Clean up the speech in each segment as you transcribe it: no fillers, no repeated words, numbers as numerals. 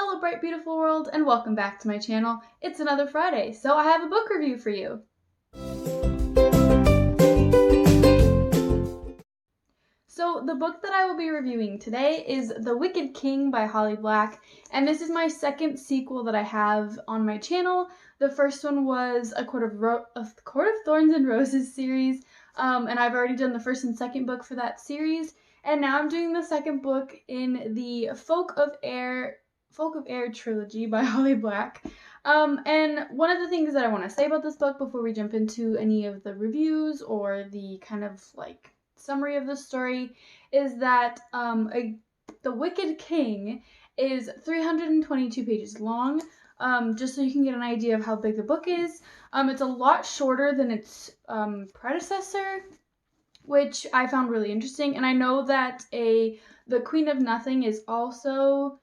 Hello bright beautiful world and welcome back to my channel. It's another Friday, so I have a book review for you. So the book that I will be reviewing today is The Wicked King by Holly Black, and this is my second sequel that I have on my channel. The first one was A Court of Thorns and Roses series, and I've already done the first and second book for that series, and now I'm doing the second book in the Folk of Air trilogy by Holly Black. And one of the things that I want to say about this book before we jump into any of the reviews or the kind of like summary of the story is that The Wicked King is 322 pages long, just so you can get an idea of how big the book is. It's a lot shorter than its predecessor, which I found really interesting, and I know that The Queen of Nothing is also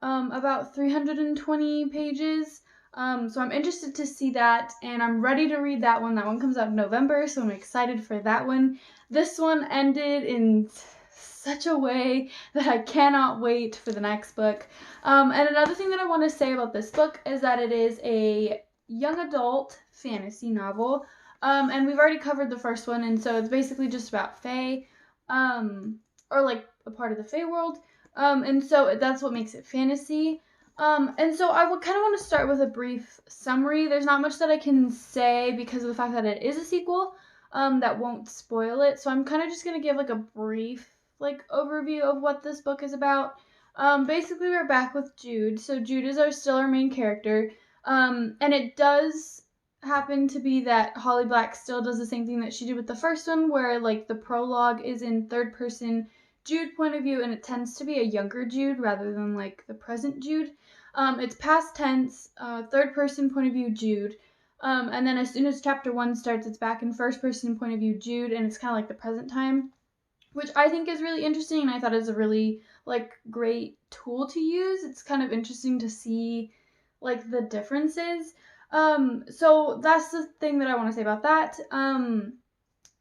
about 320 pages. So I'm interested to see that, and I'm ready to read that one. That one comes out in November, so I'm excited for that one. This one ended in such a way that I cannot wait for the next book. And another thing that I want to say about this book is that it is a young adult fantasy novel. And we've already covered the first one, and so it's basically just about Fae, or like a part of the Fae world. And so that's what makes it fantasy. And so I would kind of want to start with a brief summary. There's not much that I can say because of the fact that it is a sequel, that won't spoil it. So I'm kind of just going to give like a brief like overview of what this book is about. Basically we're back with Jude. So Jude is still our main character. And it does happen to be that Holly Black still does the same thing that she did with the first one, where like the prologue is in third person Jude point of view, and it tends to be a younger Jude rather than like the present Jude. It's past tense, third person point of view Jude, and then as soon as chapter 1 starts, it's back in first person point of view Jude, and it's kind of like the present time, which I think is really interesting, and I thought is a really like great tool to use. It's kind of interesting to see like the differences. So that's the thing that I want to say about that.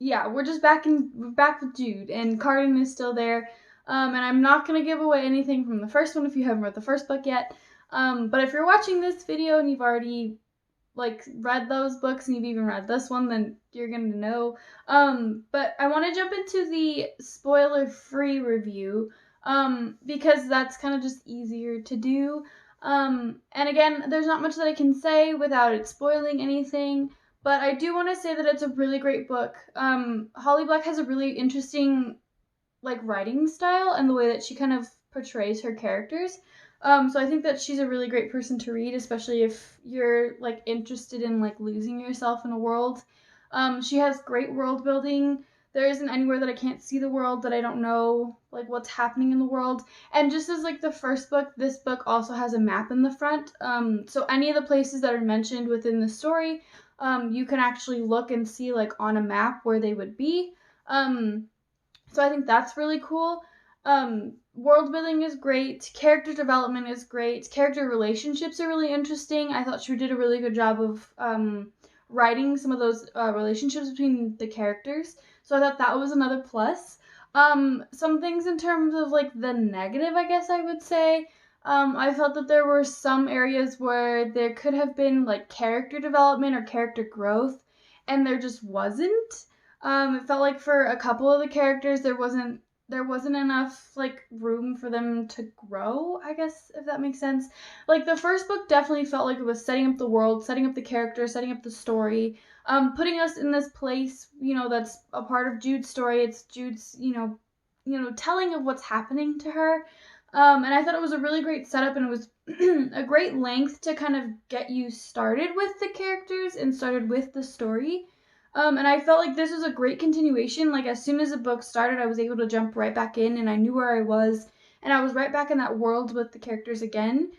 Yeah, we're just back with Jude, and Cardan is still there. And I'm not gonna give away anything from the first one if you haven't read the first book yet. But if you're watching this video and you've already like read those books and you've even read this one, then you're gonna know. But I want to jump into the spoiler-free review, because that's kind of just easier to do. And again, there's not much that I can say without it spoiling anything, but I do want to say that it's a really great book. Holly Black has a really interesting like writing style and the way that she kind of portrays her characters. So I think that she's a really great person to read, especially if you're like interested in like losing yourself in a world. She has great world building. There isn't anywhere that I can't see the world, that I don't know like what's happening in the world. And just as like the first book, this book also has a map in the front. So any of the places that are mentioned within the story, you can actually look and see like on a map where they would be. So I think that's really cool. World building is great. Character development is great. Character relationships are really interesting. I thought she did a really good job of writing some of those relationships between the characters. So I thought that was another plus. Some things in terms of like the negative, I guess I would say. I felt that there were some areas where there could have been like character development or character growth, and there just wasn't. It felt like for a couple of the characters there wasn't enough like room for them to grow, I guess, if that makes sense. Like the first book definitely felt like it was setting up the world, setting up the characters, setting up the story, putting us in this place, that's a part of Jude's story. It's Jude's, telling of what's happening to her. And I thought it was a really great setup, and it was a great length to kind of get you started with the characters and started with the story. And I felt like this was a great continuation. Like as soon as the book started, I was able to jump right back in, and I knew where I was, and I was right back in that world with the characters again.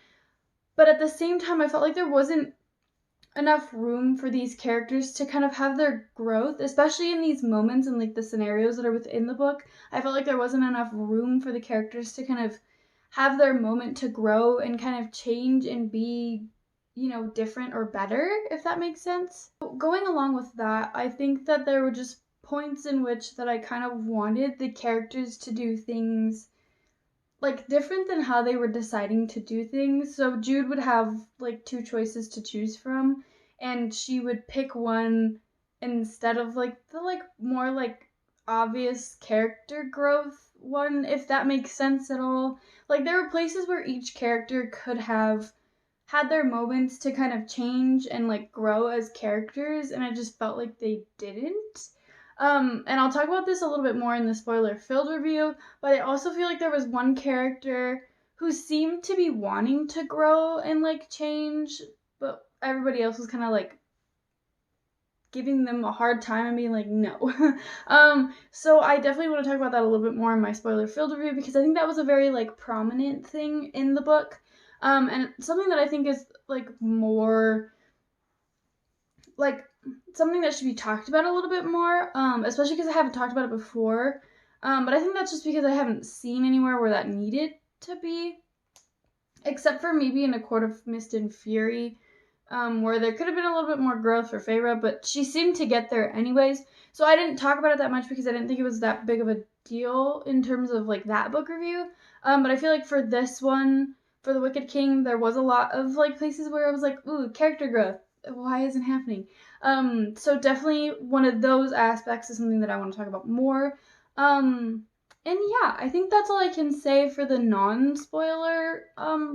But at the same time, I felt like there wasn't enough room for these characters to kind of have their growth, especially in these moments and like the scenarios that are within the book. I felt like there wasn't enough room for the characters to kind of have their moment to grow and kind of change and be different or better, if that makes sense. Going along with that, I think that there were just points in which that I kind of wanted the characters to do things like different than how they were deciding to do things. So Jude would have like two choices to choose from, and she would pick one instead of like the like more like obvious character growth one, if that makes sense at all. Like there were places where each character could have had their moments to kind of change and like grow as characters, and I just felt like they didn't. And I'll talk about this a little bit more in the spoiler filled review, but I also feel like there was one character who seemed to be wanting to grow and like change, but everybody else was kind of like giving them a hard time and being like, no. So I definitely want to talk about that a little bit more in my spoiler filled review, because I think that was a very like prominent thing in the book. And something that I think is like more like something that should be talked about a little bit more, especially because I haven't talked about it before. But I think that's just because I haven't seen anywhere where that needed to be, except for maybe in A Court of Mist and Fury, where there could have been a little bit more growth for Feyre, but she seemed to get there anyways. So I didn't talk about it that much because I didn't think it was that big of a deal in terms of like that book review. But I feel like for this one, for The Wicked King, there was a lot of like places where I was like, ooh, character growth. Why isn't happening? So definitely one of those aspects is something that I want to talk about more. And yeah, I think that's all I can say for the non-spoiler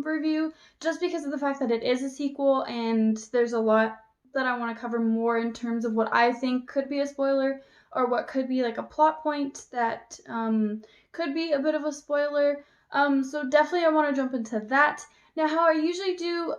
review, just because of the fact that it is a sequel and there's a lot that I want to cover more in terms of what I think could be a spoiler or what could be like a plot point that could be a bit of a spoiler. So definitely I want to jump into that. Now, how I usually do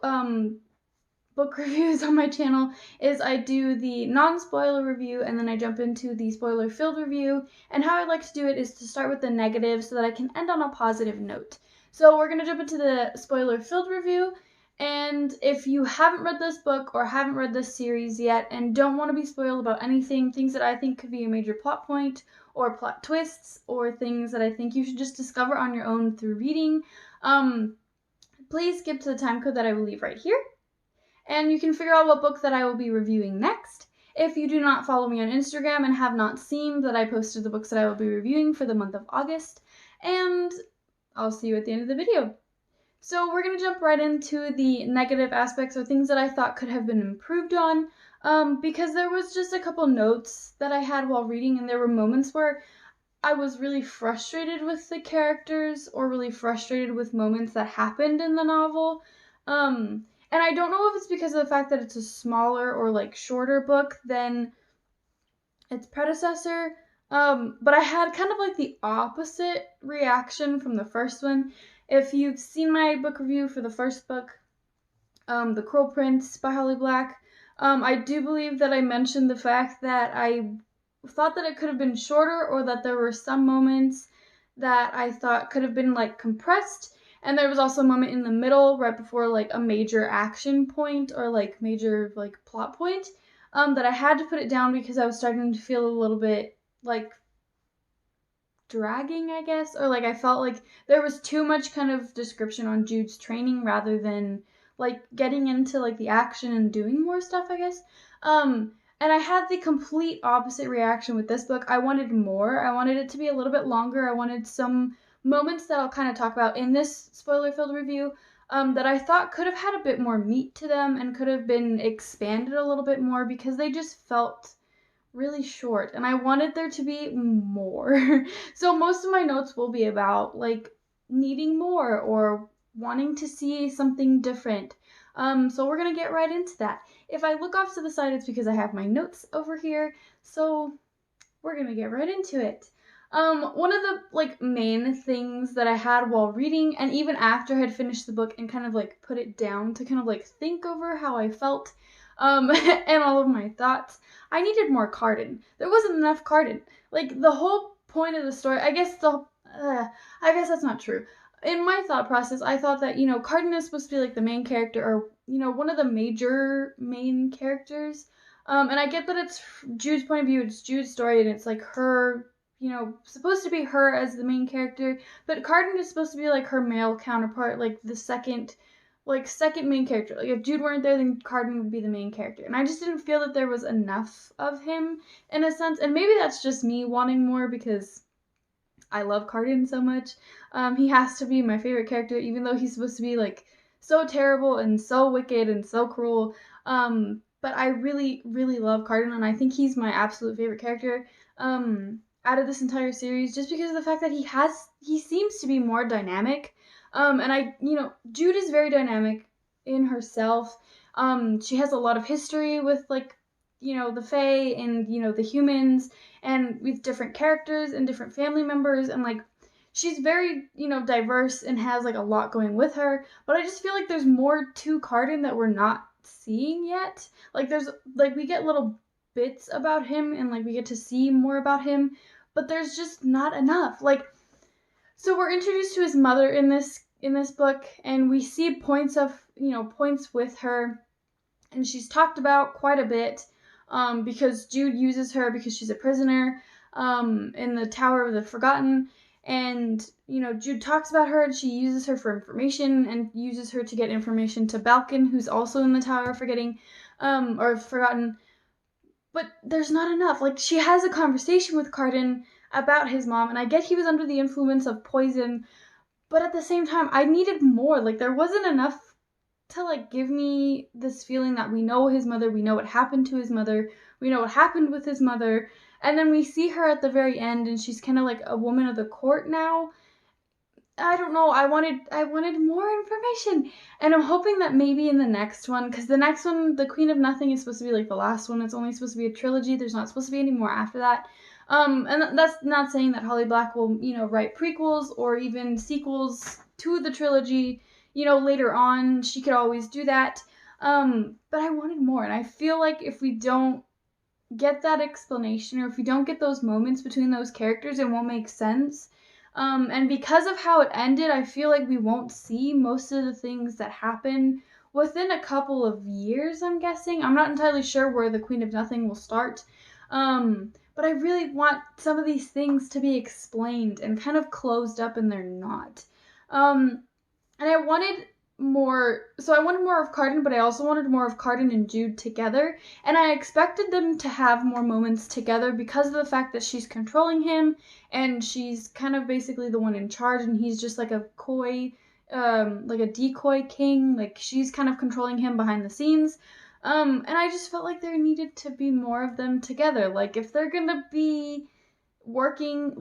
book reviews on my channel is I do the non-spoiler review and then I jump into the spoiler-filled review. And how I like to do it is to start with the negative so that I can end on a positive note. So we're going to jump into the spoiler-filled review. And if you haven't read this book or haven't read this series yet and don't want to be spoiled about anything, things that I think could be a major plot point or plot twists or things that I think you should just discover on your own through reading, please skip to the time code that I will leave right here. And you can figure out what book that I will be reviewing next. If you do not follow me on Instagram and have not seen that I posted the books that I will be reviewing for the month of August, and I'll see you at the end of the video. So we're going to jump right into the negative aspects or things that I thought could have been improved on, because there was just a couple notes that I had while reading, and there were moments where I was really frustrated with the characters or really frustrated with moments that happened in the novel. And I don't know if it's because of the fact that it's a smaller or like shorter book than its predecessor, but I had kind of like the opposite reaction from the first one. If you've seen my book review for the first book, The Cruel Prince by Holly Black, I do believe that I mentioned the fact that I thought that it could have been shorter or that there were some moments that I thought could have been like compressed. And there was also a moment in the middle right before like a major action point or like major like plot point that I had to put it down because I was starting to feel a little bit like dragging, I guess, or like I felt like there was too much kind of description on Jude's training rather than like getting into like the action and doing more stuff, I guess. And I had the complete opposite reaction with this book. I wanted more. I wanted it to be a little bit longer. I wanted some moments that I'll kind of talk about in this spoiler-filled review that I thought could have had a bit more meat to them and could have been expanded a little bit more because they just felt really short and I wanted there to be more. So most of my notes will be about like needing more or wanting to see something different. So we're gonna get right into that. If I look off to the side, it's because I have my notes over here. So we're gonna get right into it. One of the like main things that I had while reading and even after I had finished the book and kind of like put it down to kind of like think over how I felt and all of my thoughts, I needed more Cardan. There wasn't enough Cardan. Like the whole point of the story, I guess that's not true. In my thought process, I thought that, Cardan is supposed to be like the main character or, one of the major main characters. And I get that it's Jude's point of view, it's Jude's story, and it's like her, supposed to be her as the main character, but Cardan is supposed to be like her male counterpart, like the second main character. Like if Jude weren't there, then Cardan would be the main character. And I just didn't feel that there was enough of him in a sense. And maybe that's just me wanting more because I love Cardan so much. He has to be my favorite character, even though he's supposed to be like so terrible and so wicked and so cruel. But I really, really love Cardan, and I think he's my absolute favorite character out of this entire series, just because of the fact that he seems to be more dynamic. And Jude is very dynamic in herself. She has a lot of history with like, the Fae and, the humans, and with different characters and different family members, and like she's very, diverse and has like a lot going with her. But I just feel like there's more to Cardan that we're not seeing yet. Like we get little bits about him, and like we get to see more about him, but there's just not enough. Like, so we're introduced to his mother in this book, and we see points with her, and she's talked about quite a bit, because Jude uses her because she's a prisoner in the Tower of the Forgotten. And, Jude talks about her, and she uses her for information, and uses her to get information to Balkan, who's also in the Tower of Forgotten. But there's not enough. Like, she has a conversation with Cardan about his mom, and I get he was under the influence of poison, but at the same time, I needed more. Like, there wasn't enough to like give me this feeling that we know his mother, we know what happened to his mother, we know what happened with his mother, and then we see her at the very end, and she's kind of like a woman of the court now. I don't know. I wanted more information, and I'm hoping that maybe in the next one, because the next one, the Queen of Nothing, is supposed to be like the last one. It's only supposed to be a trilogy. There's not supposed to be any more after that. And that's not saying that Holly Black will, write prequels or even sequels to the trilogy. Later on, she could always do that. But I wanted more, and I feel like if we don't get that explanation, or if we don't get those moments between those characters, it won't make sense. And because of how it ended, I feel like we won't see most of the things that happen within a couple of years, I'm guessing. I'm not entirely sure where the Queen of Nothing will start. But I really want some of these things to be explained and kind of closed up, and they're not. And I wanted more, so I wanted more of Cardan, but I also wanted more of Cardan and Jude together, and I expected them to have more moments together because of the fact that she's controlling him, and she's kind of basically the one in charge, and he's just like a coy, like a decoy king, like she's kind of controlling him behind the scenes, and I just felt like there needed to be more of them together. Like, if they're gonna be working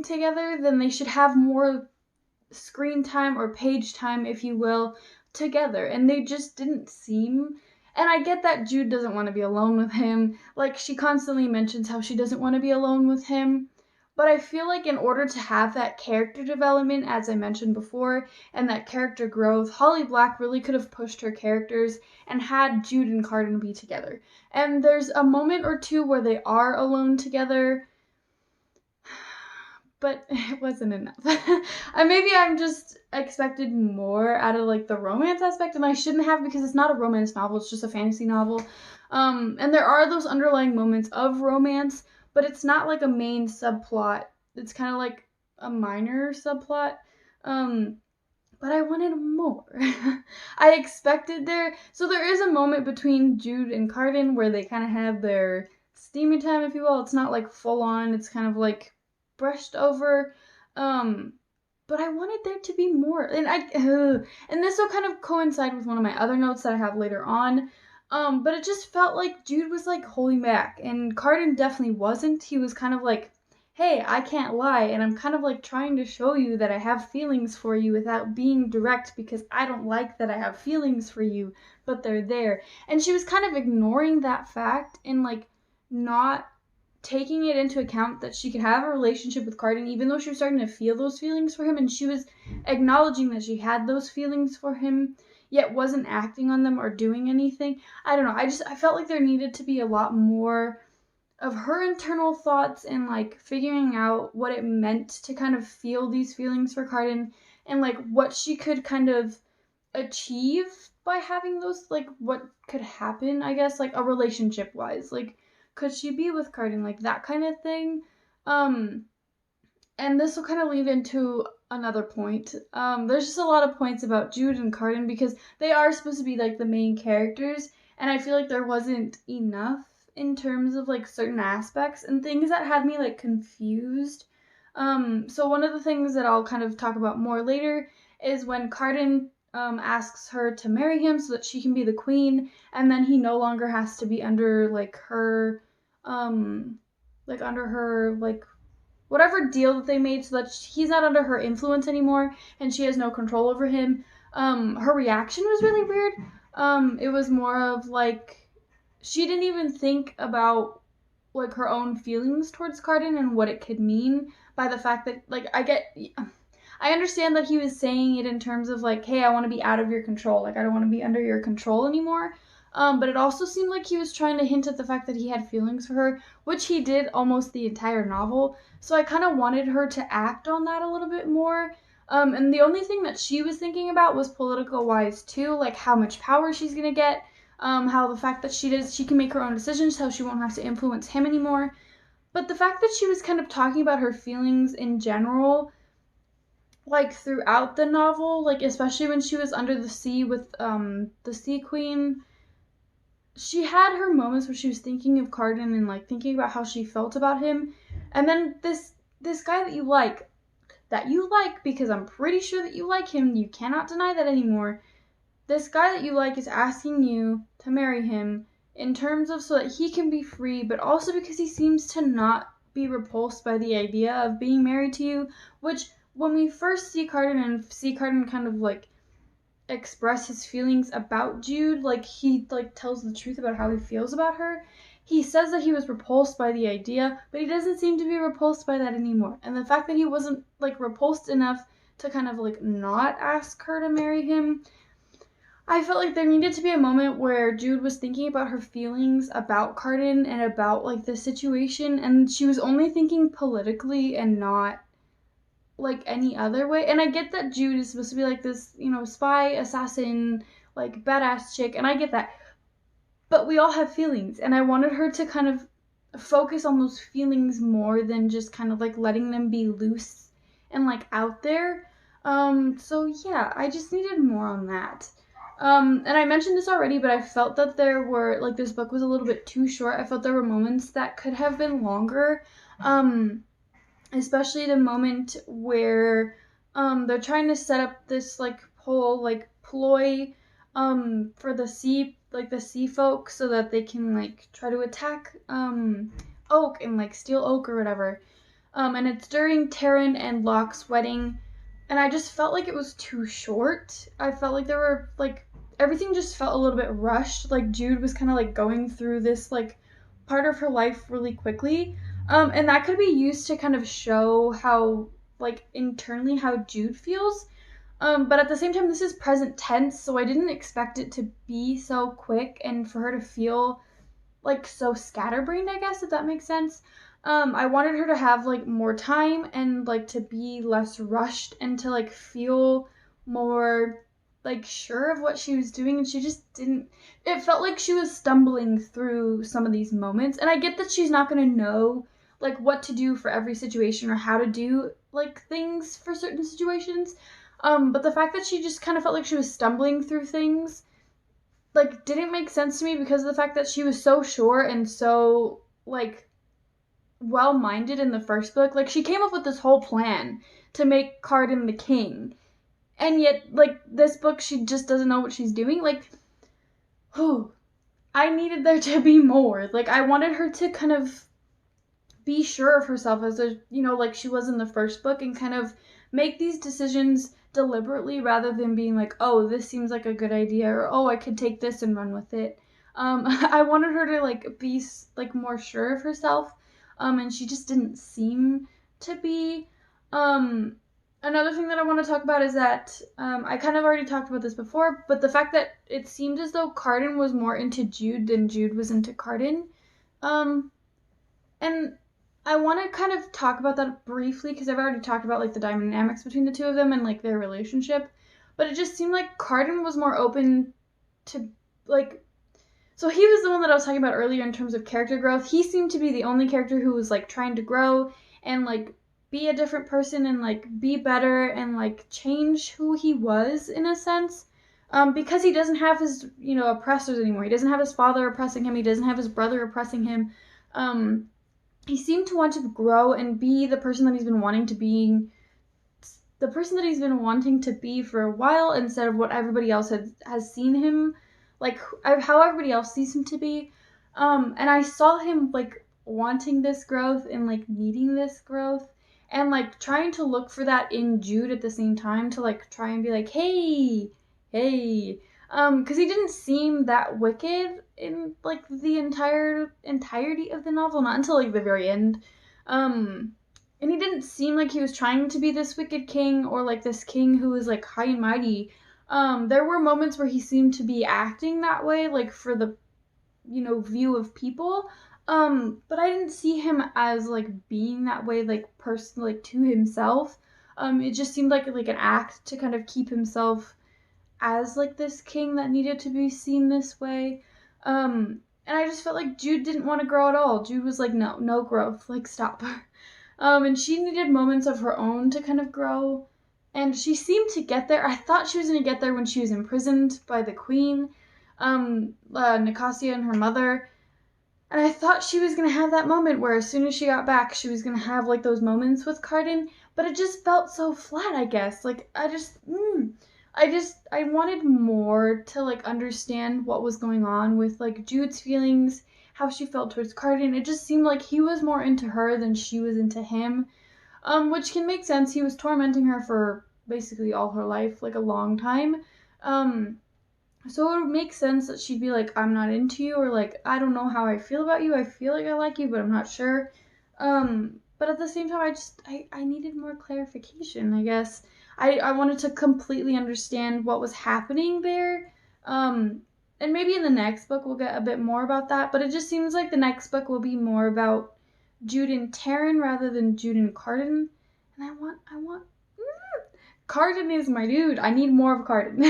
together, then they should have more screen time or page time, if you will, together. And they just didn't seem. And I get that Jude doesn't want to be alone with him. Like, she constantly mentions how she doesn't want to be alone with him. But I feel like in order to have that character development, as I mentioned before, and that character growth, Holly Black really could have pushed her characters and had Jude and Cardan be together. And there's a moment or two where they are alone together, but it wasn't enough. Maybe I'm just expected more out of like the romance aspect, and I shouldn't have, because it's not a romance novel, it's just a fantasy novel. And there are those underlying moments of romance, but it's not like a main subplot. It's kind of like a minor subplot. But I wanted more. I expected so there is a moment between Jude and Cardan where they kind of have their steamy time, if you will. It's not like full on, it's kind of like brushed over, but I wanted there to be more, and and this will kind of coincide with one of my other notes that I have later on, but it just felt like Jude was like holding back, and Cardan definitely wasn't. He was kind of like, hey, I can't lie, and I'm kind of like trying to show you that I have feelings for you without being direct, because I don't like that I have feelings for you, but they're there. And she was kind of ignoring that fact and like not taking it into account that she could have a relationship with Cardan, even though she was starting to feel those feelings for him, and she was acknowledging that she had those feelings for him, yet wasn't acting on them or doing anything. I don't know. I felt like there needed to be a lot more of her internal thoughts, and like figuring out what it meant to kind of feel these feelings for Cardan, and like what she could kind of achieve by having those, like what could happen, I guess, like a relationship wise, like could she be with Cardan, like that kind of thing. And this will kind of lead into another point. There's just a lot of points about Jude and Cardan, because they are supposed to be like the main characters, and I feel like there wasn't enough in terms of like certain aspects and things that had me like confused. So one of the things that I'll kind of talk about more later is when Cardan asks her to marry him so that she can be the queen, and then he no longer has to be under under her whatever deal that they made, so that he's not under her influence anymore and she has no control over him. Her reaction was really weird. It was more of like she didn't even think about like her own feelings towards Cardan and what it could mean by the fact that I understand that he was saying it in terms of like, hey, I want to be out of your control. Like, I don't want to be under your control anymore. But it also seemed like he was trying to hint at the fact that he had feelings for her, which he did almost the entire novel. So I kind of wanted her to act on that a little bit more. And the only thing that she was thinking about was political wise too, like how much power she's gonna get, how the fact that she can make her own decisions, how she won't have to influence him anymore. But the fact that she was kind of talking about her feelings in general, like throughout the novel, like especially when she was under the sea with the Sea Queen, she had her moments where she was thinking of Cardan and like thinking about how she felt about him. And then this guy that you like because I'm pretty sure that you like him, you cannot deny that anymore. This guy that you like is asking you to marry him in terms of so that he can be free, but also because he seems to not be repulsed by the idea of being married to you, which when we first see Cardan kind of like express his feelings about Jude, like he like tells the truth about how he feels about her. He says that he was repulsed by the idea, but he doesn't seem to be repulsed by that anymore. And the fact that he wasn't like repulsed enough to kind of like not ask her to marry him, I felt like there needed to be a moment where Jude was thinking about her feelings about Cardan and about like the situation, and she was only thinking politically and not like any other way. And I get that Jude is supposed to be like this, spy, assassin, like badass chick, and I get that. But we all have feelings, and I wanted her to kind of focus on those feelings more than just kind of like letting them be loose and like out there. So yeah, I just needed more on that. And I mentioned this already, but I felt that there were like this book was a little bit too short. I felt there were moments that could have been longer. Especially the moment where they're trying to set up this like whole like ploy for the sea folk so that they can like try to attack Oak and like steal Oak or whatever. And it's during Taryn and Locke's wedding, and I just felt like it was too short. I felt like there were like everything just felt a little bit rushed. Like Jude was kind of like going through this like part of her life really quickly. And that could be used to kind of show how, like, internally how Jude feels. But at the same time, this is present tense, so I didn't expect it to be so quick and for her to feel, like, so scatterbrained, I guess, if that makes sense. I wanted her to have, like, more time and, like, to be less rushed and to, like, feel more, like, sure of what she was doing, and she just didn't. It felt like she was stumbling through some of these moments, and I get that she's not going to know like what to do for every situation or how to do like things for certain situations. But the fact that she just kind of felt like she was stumbling through things like didn't make sense to me because of the fact that she was so sure and so like well-minded in the first book. Like she came up with this whole plan to make Cardan the king. And yet like this book she just doesn't know what she's doing. Like I needed there to be more. Like I wanted her to kind of be sure of herself as like she was in the first book and kind of make these decisions deliberately rather than being like, oh, this seems like a good idea or oh, I could take this and run with it. I wanted her to like be like more sure of herself, and she just didn't seem to be. Another thing that I want to talk about is that I kind of already talked about this before, but the fact that it seemed as though Cardan was more into Jude than Jude was into Cardan. And I want to kind of talk about that briefly because I've already talked about like the dynamics between the two of them and like their relationship. But it just seemed like Cardan was more open to like. So he was the one that I was talking about earlier in terms of character growth. He seemed to be the only character who was like trying to grow and like be a different person and like be better and like change who he was in a sense. Because he doesn't have his oppressors anymore. He doesn't have his father oppressing him. He doesn't have his brother oppressing him. he seemed to want to grow and be the person that he's been wanting to be, for a while, instead of what everybody else has seen him, like how everybody else sees him to be. And I saw him like wanting this growth and like needing this growth, and like trying to look for that in Jude at the same time, to like try and be like, hey, because he didn't seem that wicked in like the entirety of the novel, not until like the very end. And he didn't seem like he was trying to be this wicked king, or like this king who was like high and mighty. There were moments where he seemed to be acting that way, like for the, view of people. But I didn't see him as like being that way, like personally, like to himself. It just seemed like an act to kind of keep himself as like this king that needed to be seen this way. And I just felt like Jude didn't want to grow at all. Jude was like, no growth, like stop. And she needed moments of her own to kind of grow. And she seemed to get there. I thought she was going to get there when she was imprisoned by the queen, Nicasia and her mother. And I thought she was going to have that moment where as soon as she got back, she was going to have like those moments with Cardan. But it just felt so flat, I guess. Like, I wanted more to like understand what was going on with like Jude's feelings, how she felt towards Cardan. It just seemed like he was more into her than she was into him. Which can make sense. He was tormenting her for basically all her life, like a long time. So it would make sense that she'd be like, I'm not into you, or like, I don't know how I feel about you. I feel like I like you, but I'm not sure. But at the same time, I needed more clarification, I guess. I wanted to completely understand what was happening there. And maybe in the next book we'll get a bit more about that, but it just seems like the next book will be more about Jude and Taryn rather than Jude and Cardan. And Cardan is my dude. I need more of Cardan.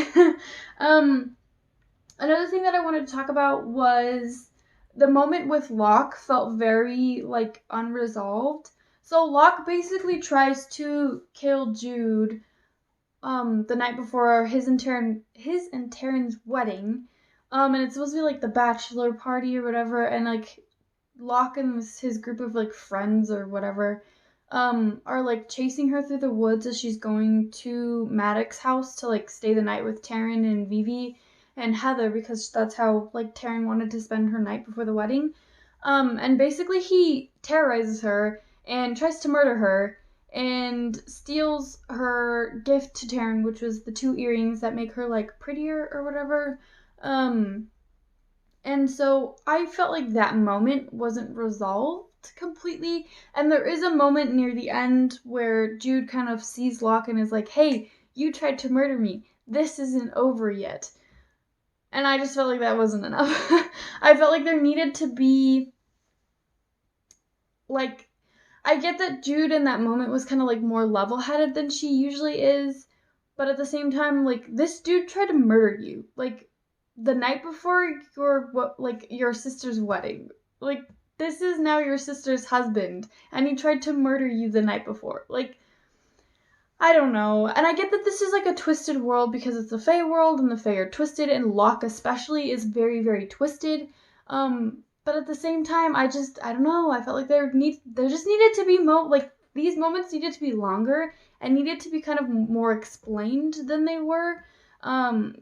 Another thing that I wanted to talk about was the moment with Locke felt very like unresolved. So Locke basically tries to kill Jude the night before his and Taryn's wedding. And it's supposed to be like the bachelor party or whatever, and like Locke and his group of like friends or whatever are like chasing her through the woods as she's going to Maddox's house to like stay the night with Taryn and Vivi and Heather, because that's how like Taryn wanted to spend her night before the wedding. And basically he terrorizes her and tries to murder her and steals her gift to Taryn, which was the 2 earrings that make her like prettier or whatever. And so I felt like that moment wasn't resolved completely. And there is a moment near the end where Jude kind of sees Locke and is like, hey, you tried to murder me. This isn't over yet. And I just felt like that wasn't enough. I felt like there needed to be, like, I get that Jude in that moment was kind of like more level-headed than she usually is. But at the same time, like, this dude tried to murder you. Like, the night before your sister's wedding. Like, this is now your sister's husband, and he tried to murder you the night before. Like, I don't know. And I get that this is like a twisted world because it's a Fae world and the Fae are twisted, and Locke especially is very, very twisted. But at the same time, I don't know. I felt like there just needed to be these moments needed to be longer and needed to be kind of more explained than they were.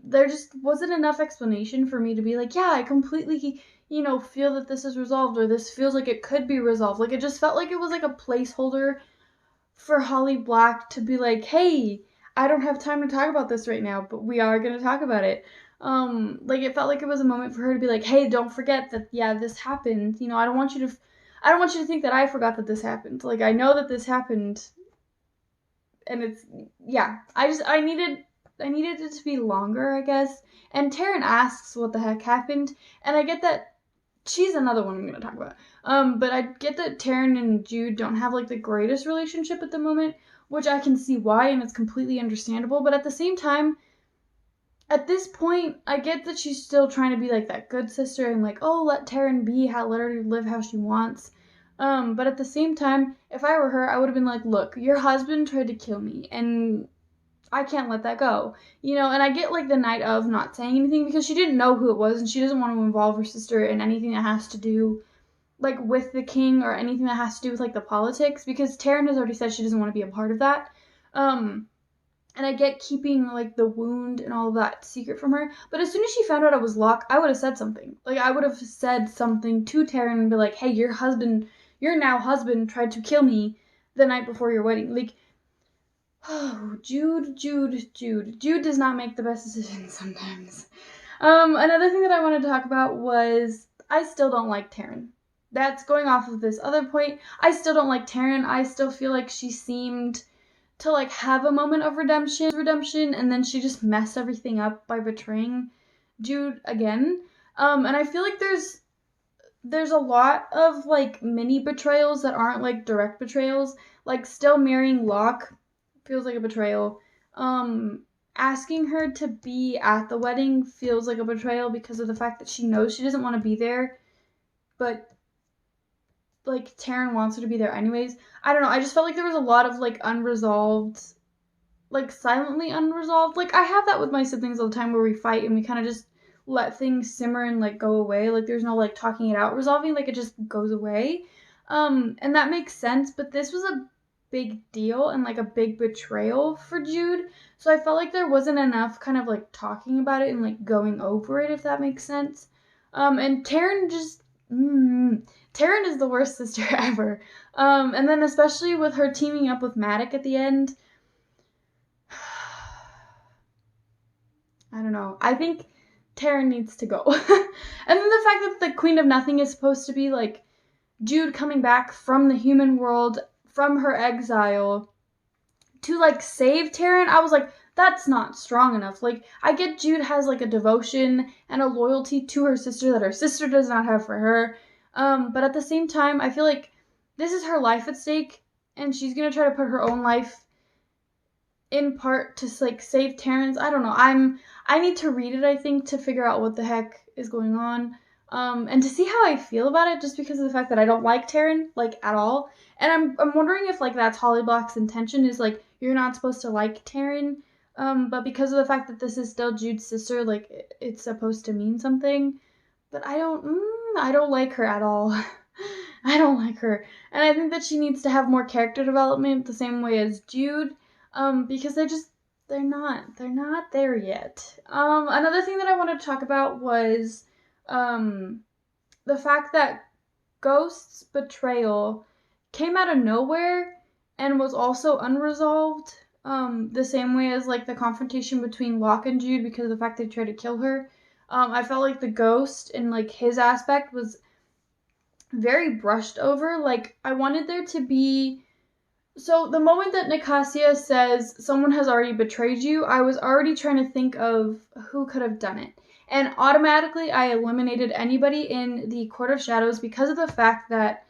There just wasn't enough explanation for me to be like, yeah, I completely, feel that this is resolved, or this feels like it could be resolved. Like, it just felt like it was like a placeholder for Holly Black to be like, hey, I don't have time to talk about this right now, but we are going to talk about it. Like, it felt like it was a moment for her to be like, hey, don't forget that, yeah, this happened. I don't want you to think that I forgot that this happened. Like, I know that this happened, and it's, yeah, I needed it to be longer, I guess. And Taryn asks what the heck happened, and I get that she's another one I'm going to talk about. But I get that Taryn and Jude don't have like the greatest relationship at the moment, which I can see why, and it's completely understandable. But at the same time, at this point, I get that she's still trying to be like that good sister and like, oh, let Taryn let her live how she wants. But at the same time, if I were her, I would have been like, look, your husband tried to kill me, and I can't let that go. And I get like the night of not saying anything because she didn't know who it was, and she doesn't want to involve her sister in anything that has to do like with the king or anything that has to do with like the politics, because Taryn has already said she doesn't want to be a part of that. And I get keeping like the wound and all of that secret from her, but as soon as she found out I was Locke, I would have said something. Like I would have said something to Taryn and be like, "Hey, your now husband tried to kill me the night before your wedding." Like, oh, Jude does not make the best decisions sometimes. Another thing that I wanted to talk about was I still don't like Taryn. That's going off of this other point. I still don't like Taryn. I still feel like she seemed to like have a moment of redemption, and then she just messed everything up by betraying Jude again. And I feel like there's a lot of like mini betrayals that aren't like direct betrayals. Like still marrying Locke feels like a betrayal. Asking her to be at the wedding feels like a betrayal because of the fact that she knows she doesn't want to be there, but like Taryn wants her to be there anyways. I don't know. I just felt like there was a lot of like unresolved, like silently unresolved. Like I have that with my siblings all the time where we fight and we kind of just let things simmer and like go away. Like there's no like talking it out, resolving. Like it just goes away. And that makes sense. But this was a big deal and like a big betrayal for Jude. So I felt like there wasn't enough kind of like talking about it and like going over it, if that makes sense. And Taryn just. Taryn is the worst sister ever. And then especially with her teaming up with Madoc at the end. I don't know. I think Taryn needs to go. And then the fact that the Queen of Nothing is supposed to be like Jude coming back from the human world, from her exile, to like save Taryn, I was like, that's not strong enough. Like, I get Jude has like a devotion and a loyalty to her sister that her sister does not have for her. But at the same time, I feel like this is her life at stake, and she's gonna try to put her own life in part to like save Taryn's. I don't know. I need to read it, I think, to figure out what the heck is going on. And to see how I feel about it, just because of the fact that I don't like Taryn, like, at all. And I'm wondering if, like, that's Holly Black's intention, is, like, you're not supposed to like Taryn, but because of the fact that this is still Jude's sister, like, it's supposed to mean something. But I don't like her at all. I don't like her. And I think that she needs to have more character development the same way as Jude, because they're not there yet. Another thing that I wanted to talk about was the fact that Ghost's betrayal came out of nowhere and was also unresolved. The same way as like the confrontation between Locke and Jude because of the fact they tried to kill her. I felt like the Ghost and like his aspect was very brushed over. Like I wanted there to be. So the moment that Nicasia says someone has already betrayed you, I was already trying to think of who could have done it. And automatically I eliminated anybody in the Court of Shadows because of the fact that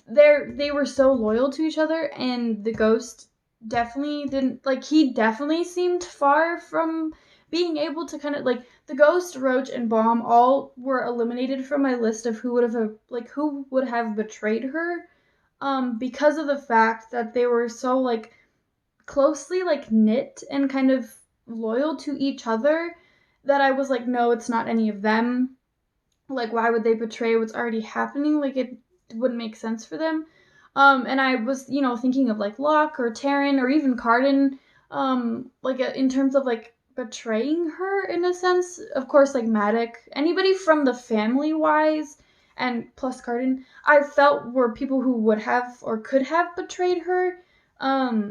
they were so loyal to each other, and the Ghost definitely didn't, like, he definitely seemed far from being able to kind of, like, the Ghost, Roach, and Baum all were eliminated from my list of who would have betrayed her, because of the fact that they were so, like, closely, like, knit and kind of loyal to each other, that I was like, no, it's not any of them. Like, why would they betray what's already happening? Like, it wouldn't make sense for them. And I was, thinking of, like, Locke or Taryn or even Cardan, like, in terms of, like, betraying her in a sense. Of course, like, Madoc. Anybody from the family-wise, and plus Cardan, I felt were people who would have or could have betrayed her.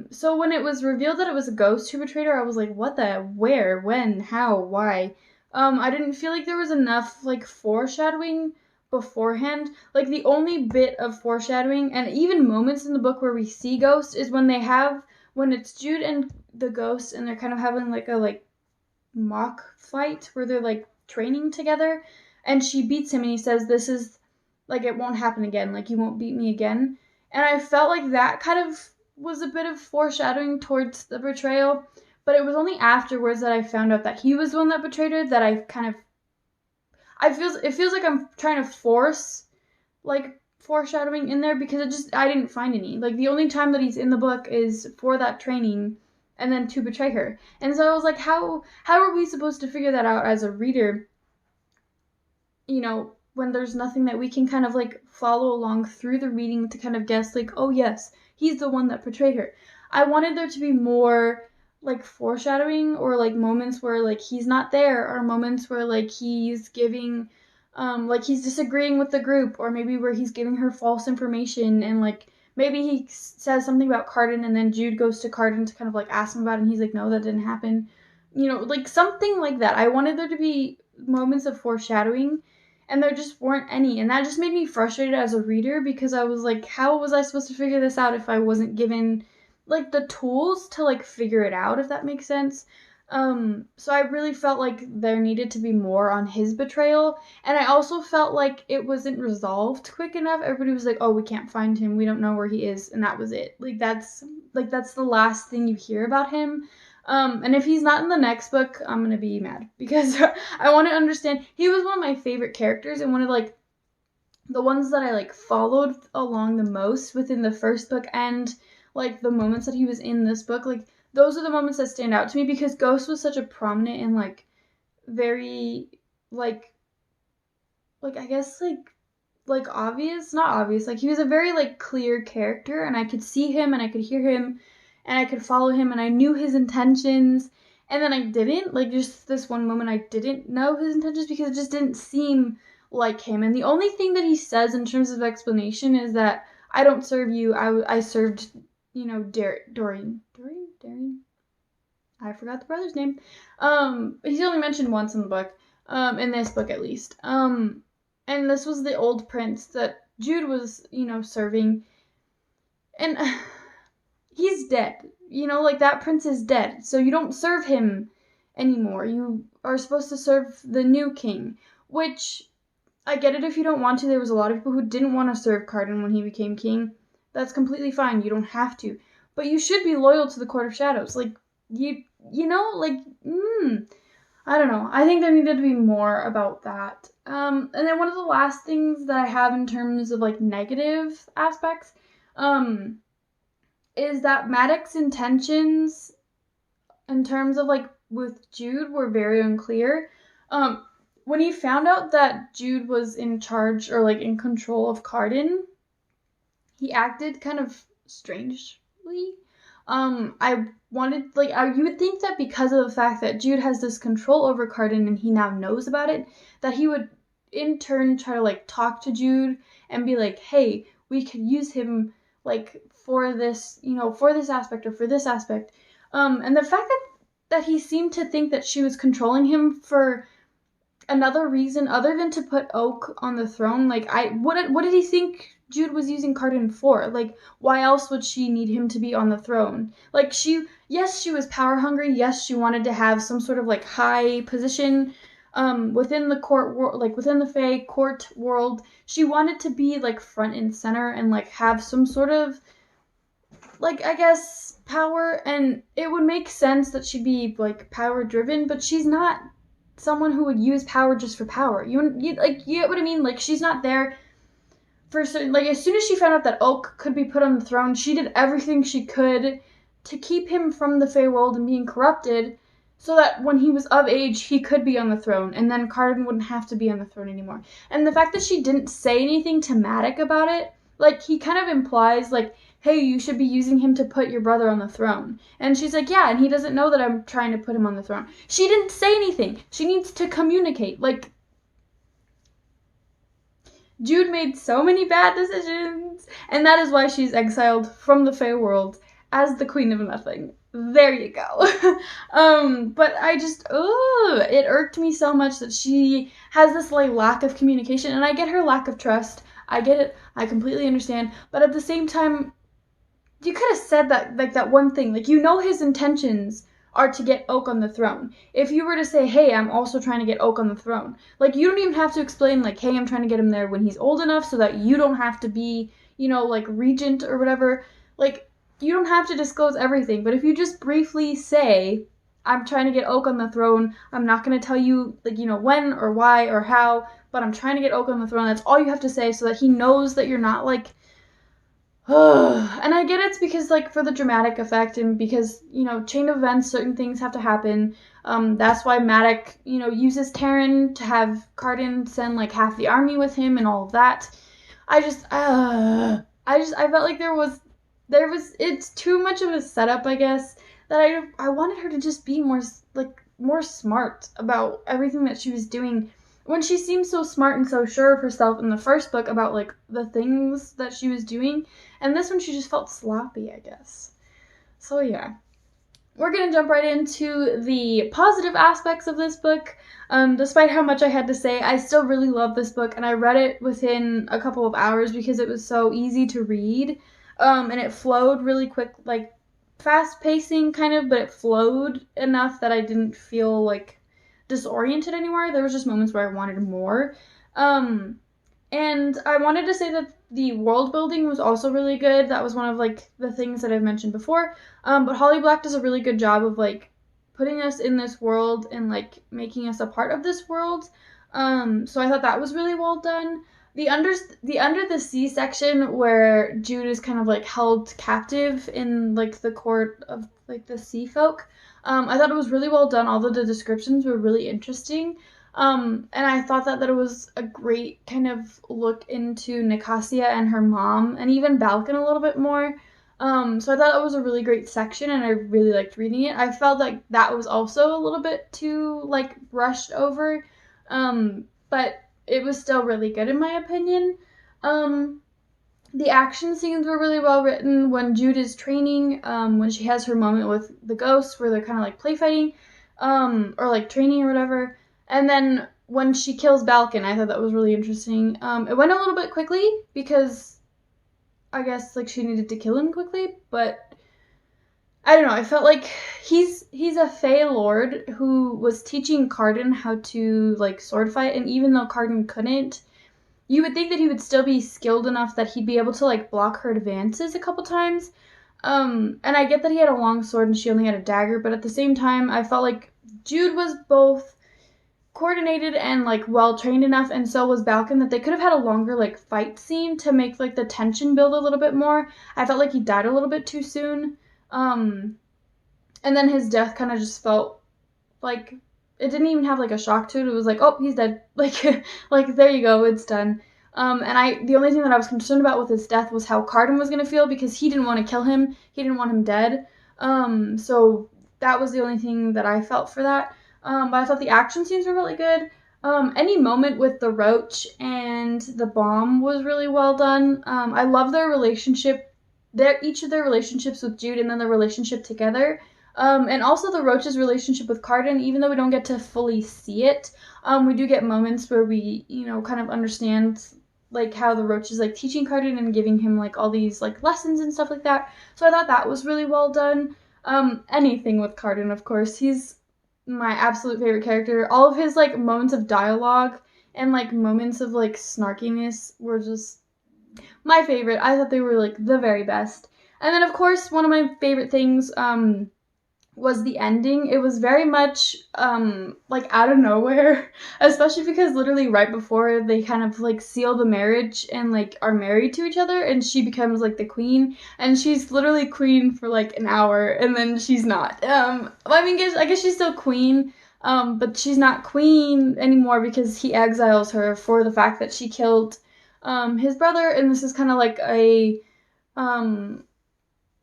So when it was revealed that it was a Ghost who betrayed her, I was like, what the, where, when, how, why? I didn't feel like there was enough, like, foreshadowing beforehand. Like, the only bit of foreshadowing, and even moments in the book where we see Ghost, is when it's Jude and the Ghost, and they're kind of having, like, a, like, mock fight, where they're, like, training together, and she beats him, and he says, this is, like, it won't happen again, like, you won't beat me again. And I felt like that kind of was a bit of foreshadowing towards the betrayal. But it was only afterwards that I found out that he was the one that betrayed her that I kind of. It feels like I'm trying to force, like, foreshadowing in there because I didn't find any. Like, the only time that he's in the book is for that training and then to betray her. And so I was like, how are we supposed to figure that out as a reader? when there's nothing that we can kind of like follow along through the reading to kind of guess like, oh yes, he's the one that betrayed her. I wanted there to be more like foreshadowing, or like moments where like he's not there, or moments where like he's giving like he's disagreeing with the group, or maybe where he's giving her false information, and like maybe he says something about Cardan and then Jude goes to Cardan to kind of like ask him about it and he's like, no, that didn't happen. You know, like something like that. I wanted there to be moments of foreshadowing, and there just weren't any, and that just made me frustrated as a reader, because I was like, how was I supposed to figure this out if I wasn't given like the tools to like figure it out, if that makes sense. So I really felt like there needed to be more on his betrayal, and I also felt like it wasn't resolved quick enough. Everybody was like, oh, we can't find him, we don't know where he is, and that was it. Like that's the last thing you hear about him. And if he's not in the next book, I'm gonna be mad, because I want to understand. He was one of my favorite characters, and one of like the ones that I like followed along the most within the first book, and like the moments that he was in this book, like those are the moments that stand out to me, because Ghost was such a prominent and like very like I guess like obvious, not obvious, like he was a very like clear character, and I could see him and I could hear him and I could follow him, and I knew his intentions. And then I didn't, like just this one moment I didn't know his intentions, because it just didn't seem like him. And the only thing that he says in terms of explanation is that I don't serve you, I served, you know, Dorian. I forgot the brother's name. He's only mentioned once in the book, in this book at least. And this was the old prince that Jude was, you know, serving. And he's dead. You know, like that prince is dead. So you don't serve him anymore. You are supposed to serve the new king, which I get it if you don't want to. There was a lot of people who didn't want to serve Cardan when he became king. That's completely fine. You don't have to. But you should be loyal to the Court of Shadows. Like, you know, like, I don't know. I think there needed to be more about that. And then one of the last things that I have in terms of, like, negative aspects, is that Maddox's intentions in terms of, like, with Jude were very unclear. When he found out that Jude was in charge, or, like, in control of Cardan, he acted kind of strangely. I wanted, like, you would think that because of the fact that Jude has this control over Cardan and he now knows about it, that he would in turn try to, like, talk to Jude and be like, hey, we could use him, like, for this, you know, for this aspect or for this aspect. And the fact that he seemed to think that she was controlling him for another reason other than to put Oak on the throne, like, what did he think Jude was using Cardan for? Like, why else would she need him to be on the throne? Like, yes, she was power hungry. Yes, she wanted to have some sort of, like, high position within the court, like, within the Fae court world. She wanted to be, like, front and center and, like, have some sort of, like, I guess, power. And it would make sense that she'd be, like, power driven, but she's not someone who would use power just for power. You like, you get what I mean? Like, she's not there for certain, like, as soon as she found out that Oak could be put on the throne, she did everything she could to keep him from the Fae world and being corrupted, so that when he was of age, he could be on the throne, and then Cardan wouldn't have to be on the throne anymore. And the fact that she didn't say anything to Maddox about it, like, he kind of implies, like, hey, you should be using him to put your brother on the throne. And she's like, yeah, and he doesn't know that I'm trying to put him on the throne. She didn't say anything. She needs to communicate. Like, Jude made so many bad decisions, and that is why she's exiled from the Fae world as the Queen of Nothing. There you go. But I just, it irked me so much that she has this, like, lack of communication, and I get her lack of trust. I get it. I completely understand. But at the same time, you could have said that, like, that one thing. Like, you know his intentions are to get Oak on the throne. If you were to say, hey, I'm also trying to get Oak on the throne, like, you don't even have to explain, like, hey, I'm trying to get him there when he's old enough so that you don't have to be, you know, like, regent or whatever. Like, you don't have to disclose everything. But if you just briefly say, I'm trying to get Oak on the throne, I'm not going to tell you, like, you know, when or why or how, but I'm trying to get Oak on the throne, that's all you have to say, so that he knows that you're not, like, And I get it's because, like, for the dramatic effect and because, chain of events, certain things have to happen. That's why Maddox, uses Terran to have Cardan send, like, half the army with him and all of that. I felt like it's too much of a setup, I guess, that I wanted her to just be more smart about everything that she was doing when she seemed so smart and so sure of herself in the first book about, like, the things that she was doing, and this one she just felt sloppy, I guess. So yeah, we're gonna jump right into the positive aspects of this book. Despite how much I had to say, I still really love this book, and I read it within a couple of hours because it was so easy to read, and it flowed really quick, like fast pacing kind of, but it flowed enough that I didn't feel like disoriented anymore. There was just moments where I wanted more. And I wanted to say that the world building was also really good. That was one of, like, the things that I've mentioned before. But Holly Black does a really good job of, like, putting us in this world and, like, making us a part of this world. So I thought that was really well done. The under the sea section where Jude is kind of, like, held captive in, like, the court of, like, the sea folk. I thought it was really well done, although the descriptions were really interesting. And I thought that it was a great kind of look into Nicasia and her mom, and even Balkan a little bit more. So I thought it was a really great section, and I really liked reading it. I felt like that was also a little bit too, like, brushed over, but it was still really good in my opinion. The action scenes were really well written when Jude is training, when she has her moment with the ghosts where they're kind of like play fighting, or like training or whatever. And then when she kills Balkan, I thought that was really interesting. It went a little bit quickly because I guess, like, she needed to kill him quickly, but I don't know. I felt like he's a Fey Lord who was teaching Cardan how to, like, sword fight, and even though Cardan couldn't, you would think that he would still be skilled enough that he'd be able to, like, block her advances a couple times. And I get that he had a long sword and she only had a dagger, but at the same time, I felt like Jude was both coordinated and, like, well trained enough, and so was Balkan, that they could have had a longer, like, fight scene to make, like, the tension build a little bit more. I felt like he died a little bit too soon. And then his death kind of just felt like it didn't even have, like, a shock to it. It was like, oh, he's dead. Like there you go, it's done. The only thing that I was concerned about with his death was how Cardan was gonna feel because he didn't want to kill him. He didn't want him dead. So that was the only thing that I felt for that. But I thought the action scenes were really good. Any moment with the roach and the bomb was really well done. I love their relationship. Each of their relationships with Jude and then their relationship together. And also the Roach's relationship with Cardan, even though we don't get to fully see it, we do get moments where we, kind of understand, like, how the Roach is, like, teaching Cardan and giving him, like, all these, like, lessons and stuff like that. So I thought that was really well done. Anything with Cardan, of course. He's my absolute favorite character. All of his, like, moments of dialogue and, like, moments of, like, snarkiness were just my favorite. I thought they were, like, the very best. And then, of course, one of my favorite things, was the ending. It was very much, like, out of nowhere, especially because literally right before they kind of, like, seal the marriage and, like, are married to each other, and she becomes, like, the queen, and she's literally queen for, like, an hour, and then she's not. I guess she's still queen, but she's not queen anymore because he exiles her for the fact that she killed, his brother, and this is kind of like a kind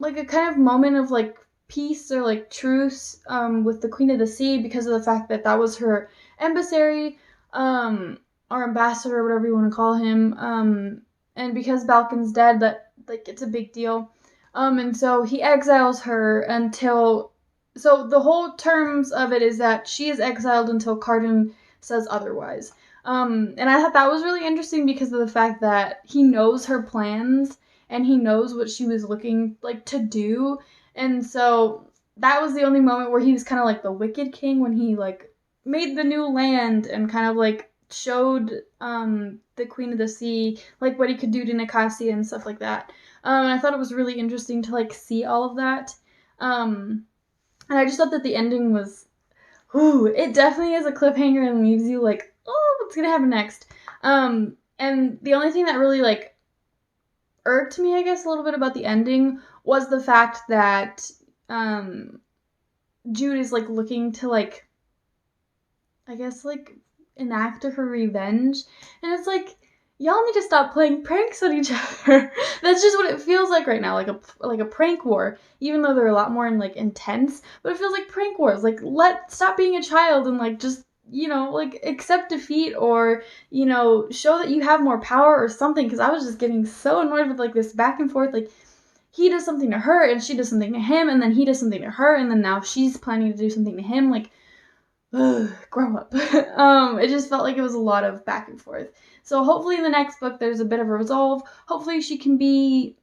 of moment of, like, peace or, like, truce with the Queen of the Sea because of the fact that that was her emissary, or ambassador, or whatever you want to call him, and because Balkan's dead, that, like, it's a big deal, and so he exiles her so the whole terms of it is that she is exiled until Cardan says otherwise, and I thought that was really interesting because of the fact that he knows her plans and he knows what she was looking, like, to do. And so that was the only moment where he was kind of like the Wicked King, when he, like, made the new land and kind of, like, showed the Queen of the Sea, like, what he could do to Nicasia and stuff like that. And I thought it was really interesting to, like, see all of that. And I just thought that the ending was, it definitely is a cliffhanger and leaves you like, oh, what's gonna happen next? And the only thing that really, like, irked me, I guess, a little bit about the ending was the fact that Jude is like looking to like, I guess, like enact her revenge, and it's like, y'all need to stop playing pranks on each other. That's just what it feels like right now, like a prank war. Even though they're a lot more like intense, but it feels like prank wars. Like, stop being a child and like just, you know, like accept defeat, or, you know, show that you have more power or something. Because I was just getting so annoyed with like this back and forth. Like, he does something to her and she does something to him, and then he does something to her, and then now she's planning to do something to him. Like, ugh, grow up. It just felt like it was a lot of back and forth. So hopefully in the next book there's a bit of a resolve. Hopefully she can be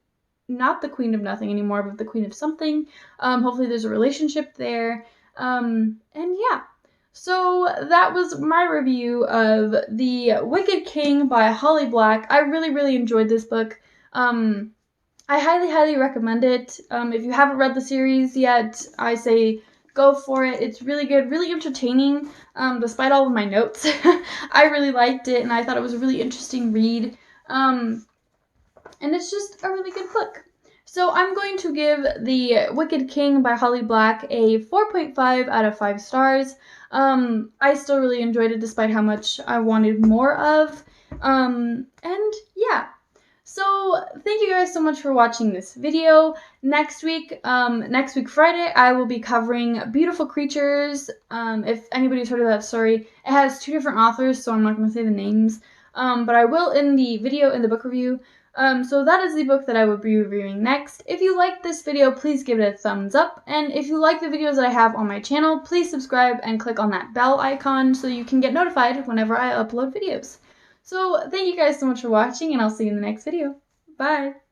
not the queen of nothing anymore, but the queen of something. Hopefully there's a relationship there. And yeah. So that was my review of The Wicked King by Holly Black. I really, really enjoyed this book. I highly, highly recommend it. If you haven't read the series yet, I say go for it. It's really good, really entertaining, despite all of my notes. I really liked it, and I thought it was a really interesting read. And it's just a really good book. So I'm going to give The Wicked King by Holly Black a 4.5 out of 5 stars. I still really enjoyed it despite how much I wanted more of. And yeah. So thank you guys so much for watching this video. Next week Friday, I will be covering Beautiful Creatures. If anybody's heard of that story, it has 2 different authors, so I'm not going to say the names. But I will in the book review. So that is the book that I will be reviewing next. If you liked this video, please give it a thumbs up. And if you like the videos that I have on my channel, please subscribe and click on that bell icon so you can get notified whenever I upload videos. So thank you guys so much for watching, and I'll see you in the next video. Bye!